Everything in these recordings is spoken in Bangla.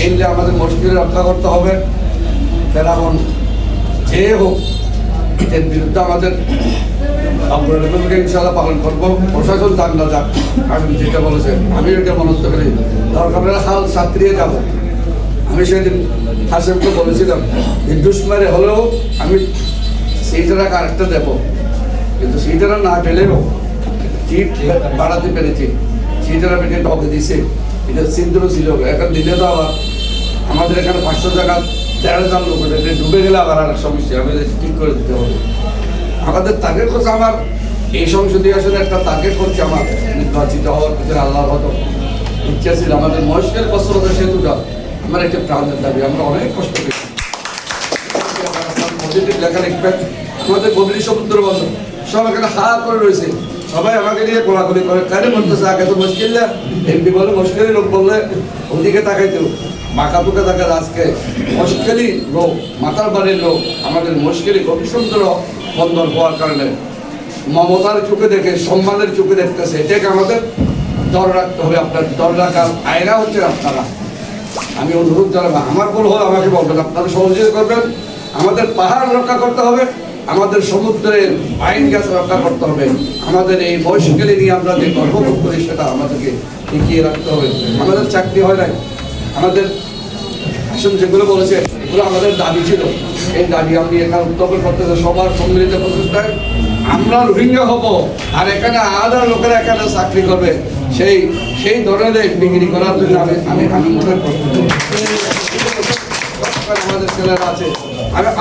মেইনলি আমাদের মসজিদে রক্ষা করতে হবে। ফেরাউন যে হোক এর বিরুদ্ধে আমাদের অগ্রণীকে ইনশাআল্লাহ পালন করবো। প্রশাসন যাক না যাক, কারণ যেটা বলেছেন আমি এটা মনস্থ করি, দরকার হাল ছাত্রিয়ে যাবো। আমি সেদিন হাসেমকে বলেছিলাম বিদ্যুৎ মেরে হলেও আমি সেইটারা আরেকটা দেবো, কিন্তু সেইটারা না পেলেও সিট বাড়াতে পেরেছি। সেইটারা পেটে টকে দিছে, এটা সিন্ধুরও ছিল। এখন দিলে তো আবার আমাদের এখানে 500 টাকা 1,500 লোক ডুবে গেলে আবার আর সমস্যা, আমাদের ঠিক করে দিতে হবে। আমাদের টার্গেট করছে, আমার এই সংসদীয় আসলে একটা টার্গেট করছে আমার নির্বাচিত হওয়ার পিছনে আল্লাহ হতো ইচ্ছা ছিল। আমাদের মহেশখালী কক্সবাজার সেতুটা আমার একটা প্রাণের দাবি, আমরা অনেক কষ্ট পেয়েছি। পজিটিভ লেখা লিখবেন, আমাদের গভীর সমুদ্র বন্ধ সব এখানে হা করে রয়েছে, সবাই আমাকে নিয়ে কোলাকুলি করে কেন বলতেছে আগে তো মুশকিল না, এমপি বলে মুশকিলই লোক বললে ওদিকে তাকাইতো বাঁকা তুকে থাকে। আজকে মুশকিলই লোক, মাথার বাড়ির লোক আমাদের মুশকিলই গভীর সমুদ্র বন্দর হওয়ার কারণে মমতার চোখে দেখে, সম্মানের চোখে দেখতেছে। এটাকে আমাদের দর রাখতে হবে। আপনার দর রাখার আয়না হচ্ছে আপনারা। আমি অনুরোধ জানাবো, আমার ভুল হল আমাকে বলবেন, আপনারা সহযোগিতা করবেন। আমাদের পাহাড় রক্ষা করতে হবে, আমাদের সমুদ্রের আইন গাছ রক্ষা করতে হবে। আমাদের এই বয়সকালে নিয়ে আমরা যে গর্ববোধ করি সেটা আমাদেরকে টিকিয়ে রাখতে হবে। আমাদের চাকরি হয় নাই, আমাদের আসলে যেগুলো বলেছে এগুলো আমাদের দাবি ছিল। এই দাবি আমি এখানে উত্থাপন করতে সবার সম্মিলিত প্রচেষ্টায় আমরা রোহিঙ্গা হব, আর এখানে আলাদা লোকেরা এখানে চাকরি করবে, সেই ধরনের ডিগ্রি করার জন্য আমি মনে প্রস্তুত। আমাদের ছেলেরা আছে,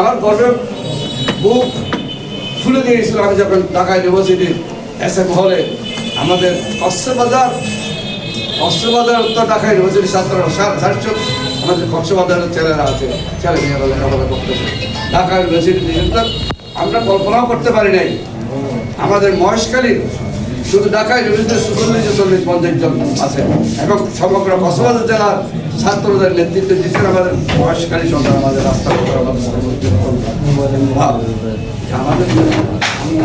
আমার গর্বের বুক ফুলে দিয়েছিল আমি যখন ঢাকা ইউনিভার্সিটির SM হলে আমাদের কক্সবাজার উত্তর ঢাকা ইউনিভার্সিটির ছাত্ররা 60 আমাদের কক্সবাজারের ছেলেরা আছে, ছেলে মেয়েরা লেখাপড়া করতেছে ঢাকা ইউনিভার্সিটি। আমরা কল্পনাও করতে পারি নাই আমাদের মহেশখালীর শুধু ঢাকা ইউনিভার্সিটির 40-50 জন আছে, এবং সমগ্র কক্সবাজার জেলার ছাত্রদের নেতৃত্ব দিচ্ছেন আমাদের মহেশখালী সন্তান। আমাদের রাস্তা আমাদের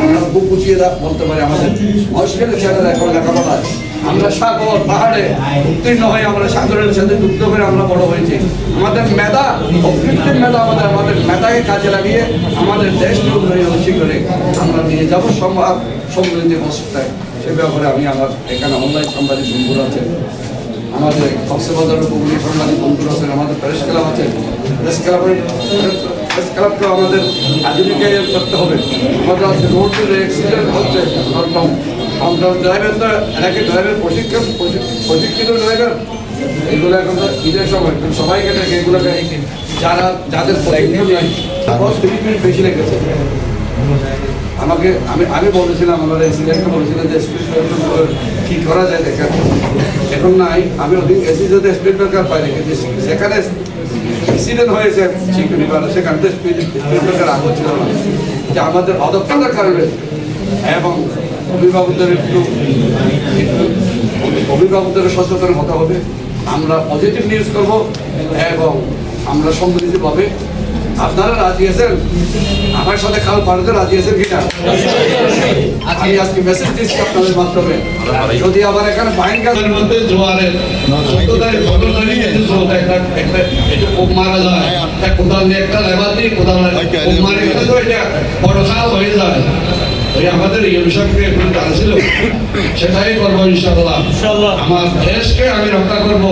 আমরা বুক বুঝিয়ে বলতে পারি আমাদের মহেশখালী ছেলেরা এখন লেখাপড়া। আমরা সাগর পাহাড়ে উত্তীর্ণ হয়ে আমরা সাগরের সাথে যুক্ত করে আমরা বড় হয়েছি। আমাদের মেধা, অকৃত্রিম মেধা, আমাদের মেধাকে কাজে লাগিয়ে আমাদের দেশকে উন্নয়নশী করে আমরা নিয়ে যাবো সমৃদ্ধি প্রচেষ্টায়। সে ব্যাপারে আমি আমার এখানে অনলাইন সাংবাদিক বন্ধুরা আছেন, আমাদের কক্সবাজার উপকূলীয় সাংবাদিক বন্ধুরা আছেন, আমাদের প্রেস ক্লাব আছে, প্রেস ক্লাবকে আমাদের আধুনিকায়ন করতে হবে। আমাদের আছে রোড অ্যাক্সিডেন্ট হচ্ছে, ড্রাইভার তো এলাকে ড্রাইভার প্রশিক্ষিত ড্রাইভার, এগুলো এখন তো ঈদের সময় সবাইকে দেখে এগুলোকে যাদের বেশি লেগেছে। আমি বলেছিলাম, আমার এসিডেন্টকে বলেছিলাম যে কি করা যায় দেখেন, এখন নাই। আমি ওদিন এসি যদি স্পিড ব্রেকার পাই রেখে সেখানে অ্যাক্সিডেন্ট হয়েছে চিকুনি পাড়া, সেখান থেকে স্পিড ব্রেকার আগে ছিল না, যে আমাদের অদক্ষতার কারণে। এবং অভিভাবকদের সচেতন হতে হবে। আমরা পজিটিভ নিউজ করব এবং আমরা সমৃদ্ধিভাবে। আপনারা রাজি আছেন আমার সাথে খাল পাড়াতে রাজি আছেন কিনা? আমি আজকে মেসেজ দিচ্ছি আপনাদের মাধ্যমে, যদি আবার এখানে বাইন গাছের মধ্যে জোয়ারের মারা যায়, কোদাল নিয়ে একটা লেবার দিয়ে কোদাল মারে গেলে তো এটা বড় খাল হয়ে যায়। আমাদের এই বিষয়কে একটু জানছিল, সেটাই করবো ইনশাআল্লাহ। আমার দেশকে আমি রক্ষা করবো।